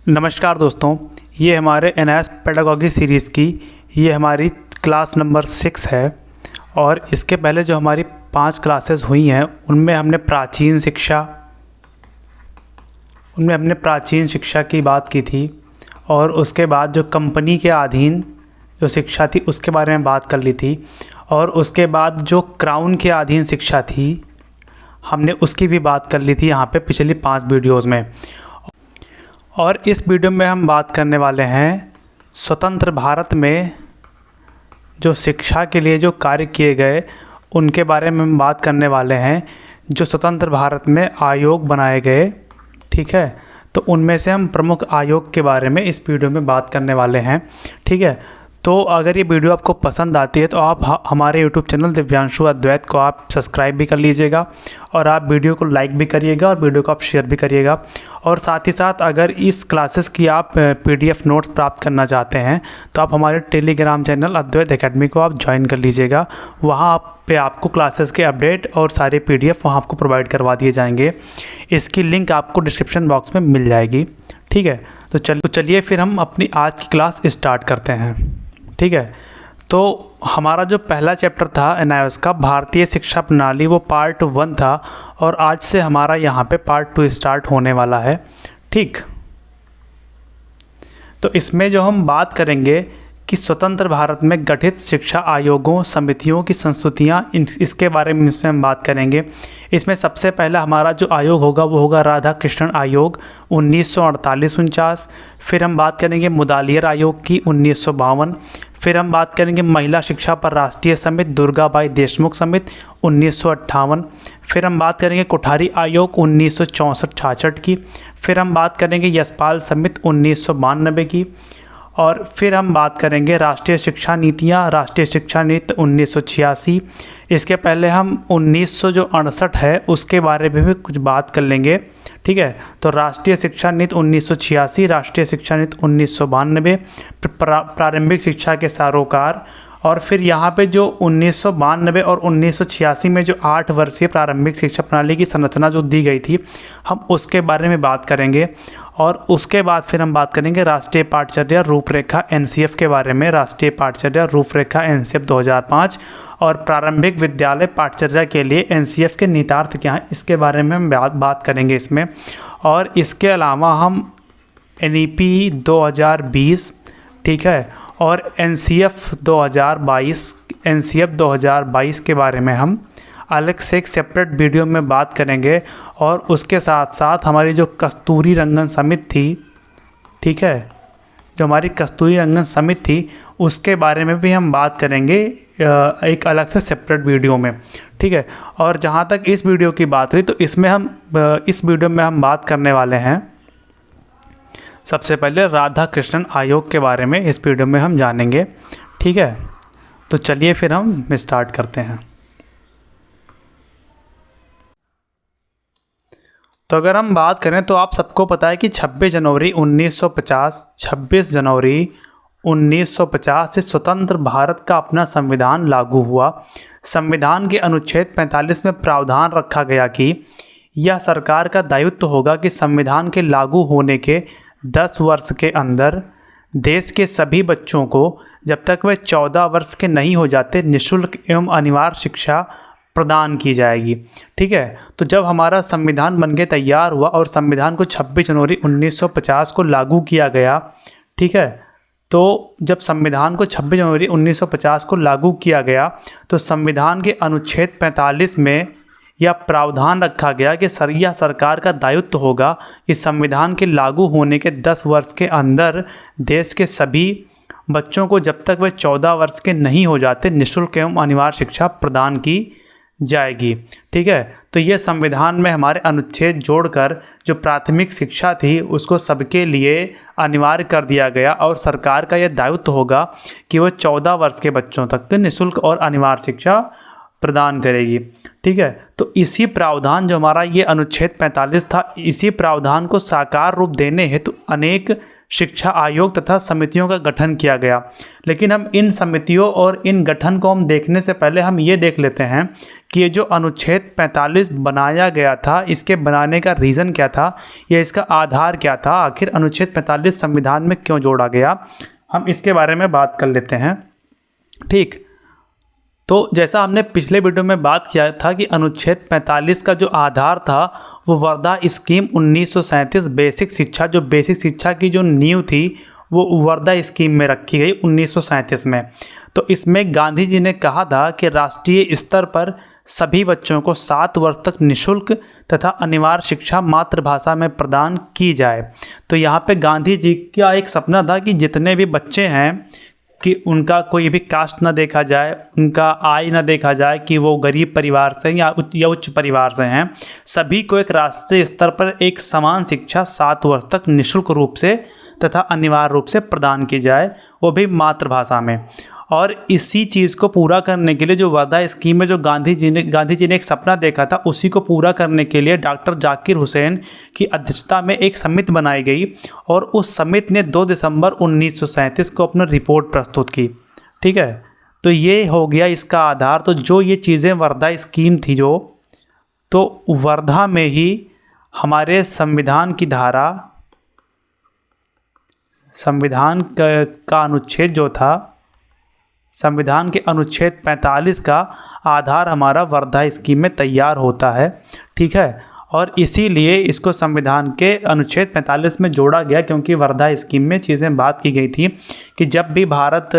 नमस्कार दोस्तों, ये हमारे एनएस पेडागॉजी सीरीज़ की ये हमारी क्लास नंबर 6 है। और इसके पहले जो हमारी 5 क्लासेस हुई हैं उनमें हमने प्राचीन शिक्षा की बात की थी। और उसके बाद जो कंपनी के अधीन जो शिक्षा थी उसके बारे में बात कर ली थी। और उसके बाद जो क्राउन के अधीन शिक्षा थी हमने उसकी भी बात कर ली थी यहाँ पे पिछली 5 वीडियोज़ में। और इस वीडियो में हम बात करने वाले हैं स्वतंत्र भारत में जो शिक्षा के लिए जो कार्य किए गए उनके बारे में हम बात करने वाले हैं। जो स्वतंत्र भारत में आयोग बनाए गए, ठीक है, तो उनमें से हम प्रमुख आयोग के बारे में इस वीडियो में बात करने वाले हैं, ठीक है। तो अगर ये वीडियो आपको पसंद आती है तो आप हमारे यूट्यूब चैनल दिव्यांशु अद्वैत को आप सब्सक्राइब भी कर लीजिएगा और आप वीडियो को लाइक भी करिएगा और वीडियो को आप शेयर भी करिएगा। और साथ ही साथ अगर इस क्लासेस की आप PDF नोट्स प्राप्त करना चाहते हैं तो आप हमारे टेलीग्राम चैनल अद्वैत एकेडमी को आप ज्वाइन कर लीजिएगा। वहाँ पे आपको क्लासेस के अपडेट और सारे PDF वहाँ आपको प्रोवाइड करवा दिए जाएंगे। इसकी लिंक आपको डिस्क्रिप्शन बॉक्स में मिल जाएगी, ठीक है। तो चलिए फिर हम अपनी आज की क्लास स्टार्ट करते हैं, ठीक है। तो हमारा जो पहला चैप्टर था एनआईओएस का भारतीय शिक्षा प्रणाली वो पार्ट 1 था और आज से हमारा यहाँ पे पार्ट 2 स्टार्ट होने वाला है, ठीक। तो इसमें जो हम बात करेंगे कि स्वतंत्र भारत में गठित शिक्षा आयोगों समितियों की संस्तुतियाँ इसके बारे में इसमें हम बात करेंगे। इसमें सबसे पहला हमारा जो आयोग होगा वो होगा राधा कृष्णन आयोग 1948-49। फिर हम बात करेंगे मुदालियर आयोग की 1952। फिर हम बात करेंगे महिला शिक्षा पर राष्ट्रीय समिति दुर्गाबाई देशमुख समिति 1958। फिर हम बात करेंगे कोठारी आयोग 1964-66 की। फिर हम बात करेंगे यशपाल समिति 1992 की। और फिर हम बात करेंगे राष्ट्रीय शिक्षा नीति 1986। इसके पहले हम 1968 है उसके बारे में भी कुछ बात कर लेंगे, ठीक है। तो राष्ट्रीय शिक्षा नीति 1986, राष्ट्रीय शिक्षा नीति 1992, प्रारंभिक शिक्षा के सरोकार। और फिर यहाँ पे जो 1992 और 1986 में जो 8 वर्षीय प्रारंभिक शिक्षा प्रणाली की संरचना जो दी गई थी हम उसके बारे में बात करेंगे। और उसके बाद फिर हम बात करेंगे राष्ट्रीय पाठ्यचर्या रूपरेखा NCF के बारे में, राष्ट्रीय पाठ्यचर्या रूपरेखा NCF 2005 और प्रारंभिक विद्यालय पाठ्यचर्या के लिए NCF के निहितार्थ क्या हैं इसके बारे में हम बात करेंगे इसमें। और इसके अलावा हम NEP 2020, ठीक है, और NCF 2022 के बारे में हम अलग से एक सेपरेट वीडियो में बात करेंगे। और उसके साथ साथ हमारी जो कस्तूरी रंगन समिति थी, ठीक है, जो हमारी कस्तूरी रंगन समिति थी उसके बारे में भी हम बात करेंगे एक अलग से सेपरेट वीडियो में, ठीक है। और जहाँ तक इस वीडियो की बात रही तो इस वीडियो में हम बात करने वाले हैं सबसे पहले राधा कृष्णन आयोग के बारे में इस वीडियो में हम जानेंगे, ठीक है। तो चलिए फिर हम स्टार्ट करते हैं। तो अगर हम बात करें तो आप सबको पता है कि 26 जनवरी 1950 से स्वतंत्र भारत का अपना संविधान लागू हुआ। संविधान के अनुच्छेद 45 में प्रावधान रखा गया कि यह सरकार का दायित्व होगा कि संविधान के लागू होने के 10 वर्ष के अंदर देश के सभी बच्चों को जब तक वे 14 वर्ष के नहीं हो जाते निःशुल्क एवं अनिवार्य शिक्षा प्रदान की जाएगी, ठीक है। तो जब हमारा संविधान बन के तैयार हुआ और संविधान को 26 जनवरी 1950 को लागू किया गया, ठीक है। तो जब संविधान को 26 जनवरी 1950 को लागू किया गया तो संविधान के अनुच्छेद 45 में यह प्रावधान रखा गया कि यह सरकार का दायित्व होगा कि संविधान के लागू होने के 10 वर्ष के अंदर देश के सभी बच्चों को जब तक वे 14 वर्ष के नहीं हो जाते निःशुल्क एवं अनिवार्य शिक्षा प्रदान की जाएगी, ठीक है। तो ये संविधान में हमारे अनुच्छेद जोड़कर जो प्राथमिक शिक्षा थी उसको सबके लिए अनिवार्य कर दिया गया और सरकार का यह दायित्व होगा कि वो 14 वर्ष के बच्चों तक निःशुल्क और अनिवार्य शिक्षा प्रदान करेगी। ठीक है, तो इसी प्रावधान जो हमारा ये अनुच्छेद 45 था, इसी प्रावधान को साकार रूप देने हेतु अनेक शिक्षा आयोग तथा समितियों का गठन किया गया। लेकिन हम इन समितियों और इन गठन को हम देखने से पहले हम ये देख लेते हैं कि ये जो अनुच्छेद 45 बनाया गया था, इसके बनाने का रीज़न क्या था या इसका आधार क्या था, आखिर अनुच्छेद 45 संविधान में क्यों जोड़ा गया, हम इसके बारे में बात कर लेते हैं। ठीक, तो जैसा हमने पिछले वीडियो में बात किया था कि अनुच्छेद 45 का जो आधार था वो वर्धा स्कीम 1937 बेसिक शिक्षा, जो बेसिक शिक्षा की जो नींव थी वो वर्धा स्कीम में रखी गई 1937 में। तो इसमें गांधी जी ने कहा था कि राष्ट्रीय स्तर पर सभी बच्चों को 7 वर्ष तक निःशुल्क तथा अनिवार्य शिक्षा मातृभाषा में प्रदान की जाए। तो यहाँ पे गांधी जी का एक सपना था कि जितने भी बच्चे हैं कि उनका कोई भी कास्ट ना देखा जाए, उनका आय ना देखा जाए कि वो गरीब परिवार से या उच्च परिवार से हैं, सभी को एक राष्ट्रीय स्तर पर एक समान शिक्षा 7 वर्ष तक निःशुल्क रूप से तथा अनिवार्य रूप से प्रदान की जाए, वो भी मातृभाषा में। और इसी चीज़ को पूरा करने के लिए जो वर्धा स्कीम में जो गांधी जी ने एक सपना देखा था, उसी को पूरा करने के लिए डॉक्टर जाकिर हुसैन की अध्यक्षता में एक समिति बनाई गई और उस समिति ने 2 दिसंबर 1937 को अपनी रिपोर्ट प्रस्तुत की। ठीक है, तो ये हो गया इसका आधार। तो जो ये चीज़ें वर्धा स्कीम थी तो वर्धा में ही हमारे संविधान की धारा, संविधान का अनुच्छेद जो था, संविधान के अनुच्छेद 45 का आधार हमारा वर्धा स्कीम में तैयार होता है। ठीक है, और इसीलिए इसको संविधान के अनुच्छेद 45 में जोड़ा गया, क्योंकि वर्धा स्कीम में चीज़ें बात की गई थी कि जब भी भारत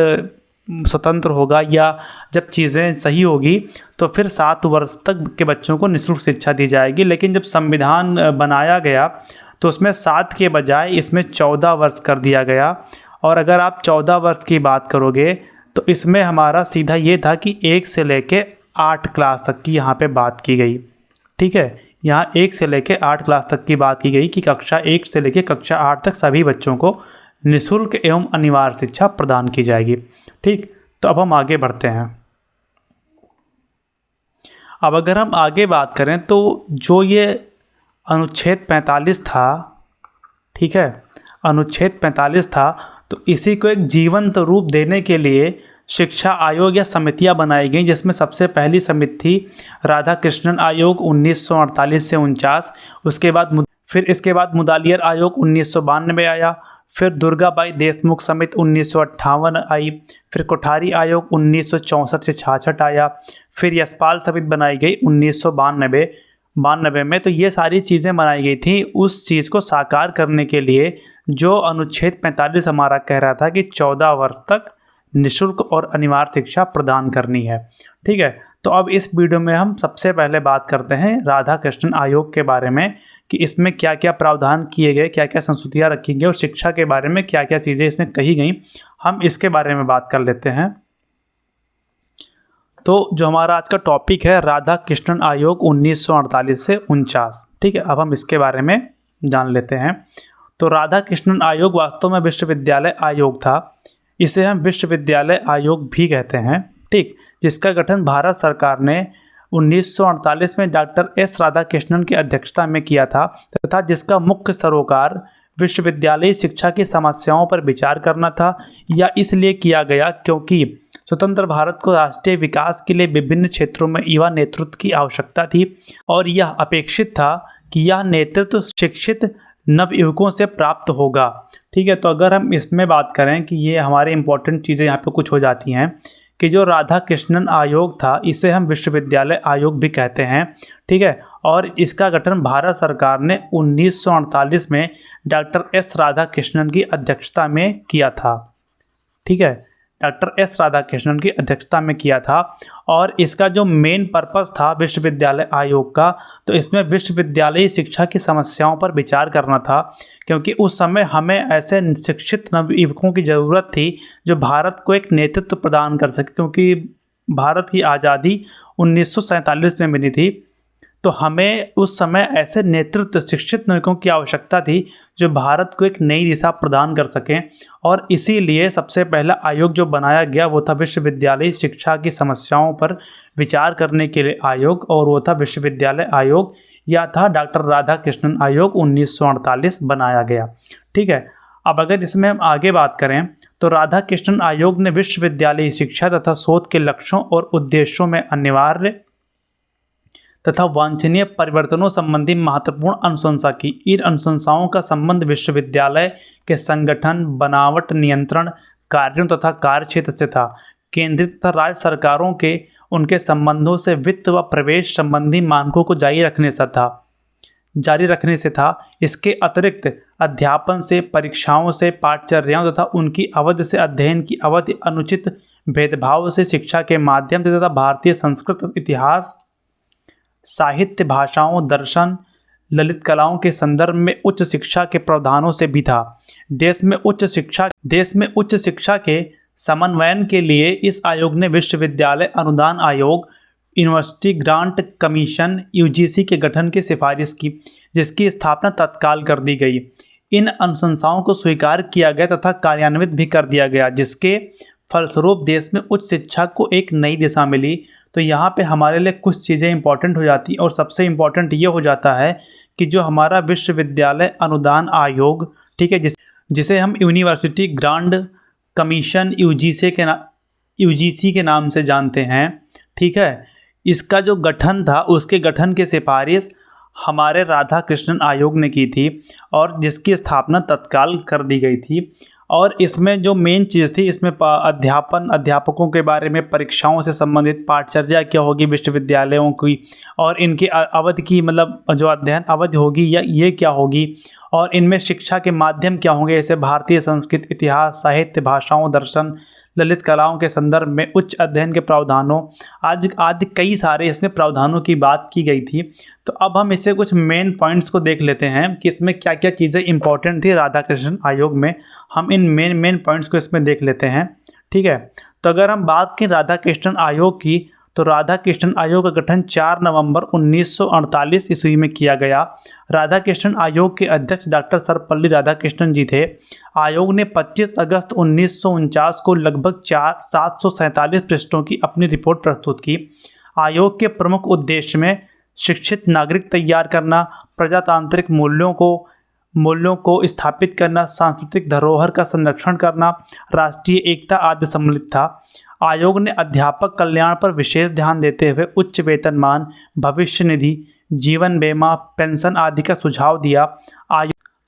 स्वतंत्र होगा या जब चीज़ें सही होगी तो फिर 7 वर्ष तक के बच्चों को निःशुल्क शिक्षा दी जाएगी। लेकिन जब संविधान बनाया गया तो उसमें 7 के बजाय इसमें 14 वर्ष कर दिया गया। और अगर आप 14 वर्ष की बात करोगे तो इसमें हमारा सीधा ये था कि 1 से लेके 8 क्लास तक की यहाँ पे बात की गई। ठीक है, यहाँ 1 से लेके 8 क्लास तक की बात की गई कि कक्षा 1 से लेके कक्षा 8 तक सभी बच्चों को निःशुल्क एवं अनिवार्य शिक्षा प्रदान की जाएगी। ठीक, तो अब हम आगे बढ़ते हैं। अब अगर हम आगे बात करें तो जो ये अनुच्छेद 45 था, ठीक है, अनुच्छेद 45 था, तो इसी को एक जीवंत रूप देने के लिए शिक्षा आयोग या समितियां बनाई गई, जिसमें सबसे पहली समिति थी राधा कृष्णन आयोग 1948 से 49। इसके बाद मुदालियर आयोग 1992 आया। फिर दुर्गाबाई देशमुख समिति 1958 आई। फिर कोठारी आयोग 1964 से 66 आया। फिर यशपाल समिति बनाई गई 1992 में। तो ये सारी चीज़ें बनाई गई थी उस चीज़ को साकार करने के लिए जो अनुच्छेद 45 हमारा कह रहा था कि 14 वर्ष तक निःशुल्क और अनिवार्य शिक्षा प्रदान करनी है। ठीक है, तो अब इस वीडियो में हम सबसे पहले बात करते हैं राधा कृष्णन आयोग के बारे में कि इसमें क्या क्या प्रावधान किए गए, क्या क्या संस्तुतियाँ रखी गई और शिक्षा के बारे में क्या क्या चीज़ें इसमें कही गई, हम इसके बारे में बात कर लेते हैं। तो जो हमारा आज का टॉपिक है राधा कृष्णन आयोग 1948 से 49। ठीक है, अब हम इसके बारे में जान लेते हैं। तो राधा कृष्णन आयोग वास्तव में विश्वविद्यालय आयोग था। इसे हम विश्वविद्यालय आयोग भी कहते हैं। ठीक, जिसका गठन भारत सरकार ने 1948 में डॉक्टर एस राधाकृष्णन की अध्यक्षता में किया था तथा जिसका मुख्य सरोकार विश्वविद्यालयी शिक्षा की समस्याओं पर विचार करना था। यह इसलिए किया गया क्योंकि स्वतंत्र भारत को राष्ट्रीय विकास के लिए विभिन्न क्षेत्रों में युवा नेतृत्व की आवश्यकता थी और यह अपेक्षित था कि यह नेतृत्व शिक्षित नवयुवकों से प्राप्त होगा। ठीक है, तो अगर हम इसमें बात करें कि ये हमारे इंपॉर्टेंट चीज़ें यहाँ पे कुछ हो जाती हैं कि जो राधा कृष्णन आयोग था इसे हम विश्वविद्यालय आयोग भी कहते हैं। ठीक है, और इसका गठन भारत सरकार ने 1948 में डॉक्टर एस राधाकृष्णन की अध्यक्षता में किया था। ठीक है, डॉक्टर एस राधाकृष्णन की अध्यक्षता में किया था और इसका जो मेन पर्पस था विश्वविद्यालय आयोग का, तो इसमें विश्वविद्यालयी शिक्षा की समस्याओं पर विचार करना था क्योंकि उस समय हमें ऐसे शिक्षित नवयुवकों की ज़रूरत थी जो भारत को एक नेतृत्व प्रदान कर सके, क्योंकि भारत की आज़ादी 1947 में मिली थी। तो हमें उस समय ऐसे नेतृत्व शिक्षित नागरिकों की आवश्यकता थी जो भारत को एक नई दिशा प्रदान कर सकें। और इसीलिए सबसे पहला आयोग जो बनाया गया वो था विश्वविद्यालय शिक्षा की समस्याओं पर विचार करने के लिए आयोग, और वो था विश्वविद्यालय आयोग, या था डॉक्टर राधाकृष्णन आयोग 1948 बनाया गया। ठीक है, अब अगर इसमें हम आगे बात करें तो राधाकृष्णन आयोग ने विश्वविद्यालय शिक्षा तथा शोध के लक्ष्यों और उद्देश्यों में अनिवार्य तथा वांछनीय परिवर्तनों संबंधी महत्वपूर्ण अनुशंसा की। इन अनुशंसाओं का संबंध विश्वविद्यालय के संगठन, बनावट, नियंत्रण, कार्यों तथा कार्यक्षेत्र से था। केंद्रीय तथा राज्य सरकारों के उनके संबंधों से वित्त व प्रवेश संबंधी मानकों को जारी रखने से था। इसके अतिरिक्त अध्यापन से, परीक्षाओं से, पाठचर्याओं तथा उनकी अवधि से, अध्ययन की अवधि, अनुचित भेदभाव से, शिक्षा के माध्यम से तथा भारतीय संस्कृत, इतिहास, साहित्य, भाषाओं, दर्शन, ललित कलाओं के संदर्भ में उच्च शिक्षा के प्रावधानों से भी था। देश में उच्च शिक्षा के समन्वयन के लिए इस आयोग ने विश्वविद्यालय अनुदान आयोग, यूनिवर्सिटी ग्रांट कमीशन यूजीसी के गठन की सिफारिश की, जिसकी स्थापना तत्काल कर दी गई। इन अनुशंसाओं को स्वीकार किया गया तथा कार्यान्वित भी कर दिया गया, जिसके फलस्वरूप देश में उच्च शिक्षा को एक नई दिशा मिली। तो यहाँ पे हमारे लिए कुछ चीज़ें इंपॉर्टेंट हो जाती, और सबसे इम्पॉर्टेंट ये हो जाता है कि जो हमारा विश्वविद्यालय अनुदान आयोग, ठीक है, जिसे हम यूनिवर्सिटी ग्रांट कमीशन यूजीसी के नाम से जानते हैं, ठीक है, इसका जो गठन था उसके गठन की सिफारिश हमारे राधाकृष्णन आयोग ने की थी, और जिसकी स्थापना तत्काल कर दी गई थी। और इसमें जो मेन चीज़ थी, इसमें अध्यापकों के बारे में, परीक्षाओं से संबंधित पाठचर्या क्या होगी विश्वविद्यालयों की, और इनकी अवधि की, मतलब जो अध्ययन अवधि होगी या ये क्या होगी, और इनमें शिक्षा के माध्यम क्या होंगे, जैसे भारतीय संस्कृत, इतिहास, साहित्य, भाषाओं, दर्शन, ललित कलाओं के संदर्भ में उच्च अध्ययन के प्रावधानों, आज कई सारे इसमें प्रावधानों की बात की गई थी। तो अब हम इसे कुछ मेन पॉइंट्स को देख लेते हैं कि इसमें क्या क्या चीज़ें इंपॉर्टेंट थी राधाकृष्णन आयोग में। हम इन मेन पॉइंट्स को इसमें देख लेते हैं। ठीक है, तो अगर हम बात करें राधाकृष्णन आयोग की, तो राधाकृष्णन आयोग का गठन 4 नवंबर 1948 ईस्वी में किया गया। राधाकृष्णन आयोग के अध्यक्ष डॉक्टर सर्वपल्ली राधाकृष्णन जी थे। आयोग ने 25 अगस्त 1949 को लगभग 747 पृष्ठों की अपनी रिपोर्ट प्रस्तुत की। आयोग के प्रमुख उद्देश्य में शिक्षित नागरिक तैयार करना, प्रजातांत्रिक मूल्यों को स्थापित करना, सांस्कृतिक धरोहर का संरक्षण करना, राष्ट्रीय एकता आदि सम्मिलित था। आयोग ने अध्यापक कल्याण पर विशेष ध्यान देते हुए उच्च वेतनमान, भविष्य निधि, जीवन बीमा, पेंशन आदि का सुझाव दिया।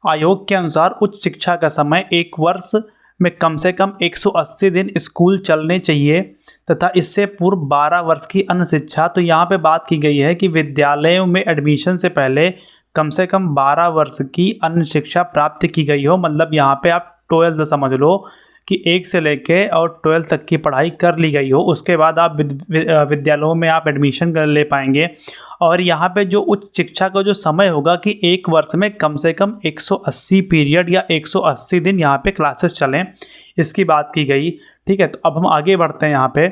आयोग के अनुसार उच्च शिक्षा का समय 1 वर्ष में कम से कम 180 दिन स्कूल चलने चाहिए तथा इससे पूर्व 12 वर्ष की अन्य शिक्षा। तो यहाँ पे बात की गई है कि विद्यालयों में एडमिशन से पहले कम से कम 12 वर्ष की अन्य शिक्षा प्राप्त की गई हो। मतलब यहाँ पे आप 12th समझ लो कि 1 से लेके और 12th तक की पढ़ाई कर ली गई हो, उसके बाद आप विद्यालयों में आप एडमिशन कर ले पाएंगे। और यहाँ पे जो उच्च शिक्षा का जो समय होगा कि 1 वर्ष में कम से कम 180 पीरियड या 180 दिन यहाँ पे क्लासेस चलें, इसकी बात की गई। ठीक है, तो अब हम आगे बढ़ते हैं यहाँ पे।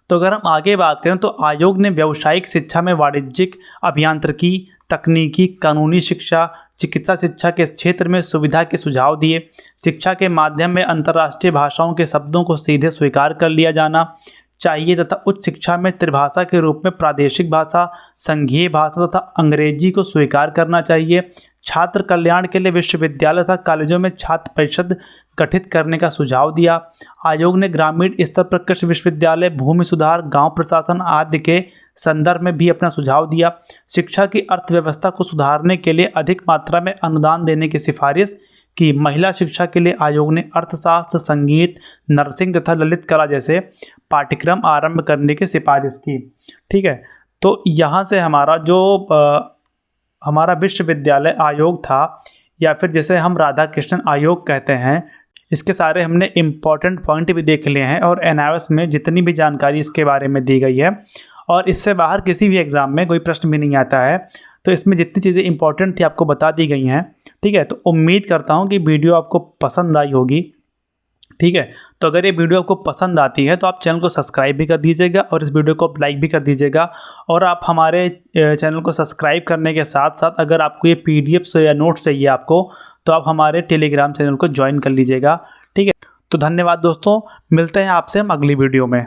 तो अगर हम आगे बात करें तो आयोग ने व्यावसायिक शिक्षा में वाणिज्यिक, अभियांत्रिकी, तकनीकी, कानूनी शिक्षा, चिकित्सा शिक्षा के क्षेत्र में सुविधा के सुझाव दिए। शिक्षा के माध्यम में अंतर्राष्ट्रीय भाषाओं के शब्दों को सीधे स्वीकार कर लिया जाना चाहिए तथा उच्च शिक्षा में त्रिभाषा के रूप में प्रादेशिक भाषा, संघीय भाषा तथा अंग्रेजी को स्वीकार करना चाहिए। छात्र कल्याण के लिए विश्वविद्यालय तथा कॉलेजों में छात्र परिषद गठित करने का सुझाव दिया। आयोग ने ग्रामीण स्तर पर कृषि विश्वविद्यालय, भूमि सुधार, गांव प्रशासन आदि के संदर्भ में भी अपना सुझाव दिया। शिक्षा की अर्थव्यवस्था को सुधारने के लिए अधिक मात्रा में अनुदान देने की सिफारिश की। महिला शिक्षा के लिए आयोग ने अर्थशास्त्र, संगीत, नर्सिंग तथा ललित कला जैसे पाठ्यक्रम आरंभ करने की सिफारिश की। ठीक है, तो यहाँ से हमारा विश्वविद्यालय आयोग था, या फिर जैसे हम राधाकृष्णन आयोग कहते हैं, इसके सारे हमने इम्पॉर्टेंट पॉइंट भी देख लिए हैं और एनआईओएस में जितनी भी जानकारी इसके बारे में दी गई है, और इससे बाहर किसी भी एग्ज़ाम में कोई प्रश्न भी नहीं आता है। तो इसमें जितनी चीज़ें इंपॉर्टेंट थी आपको बता दी गई हैं। ठीक है, तो उम्मीद करता हूँ कि वीडियो आपको पसंद आई होगी। ठीक है। तो अगर ये वीडियो आपको पसंद आती है तो आप चैनल को सब्सक्राइब भी कर दीजिएगा और इस वीडियो को आप लाइक भी कर दीजिएगा। और आप हमारे चैनल को सब्सक्राइब करने के साथ साथ अगर आपको ये पीडीएफ्स या नोट्स चाहिए आपको, तो आप हमारे टेलीग्राम चैनल को ज्वाइन कर लीजिएगा। ठीक है, तो धन्यवाद दोस्तों, मिलते हैं आपसे हम अगली वीडियो में।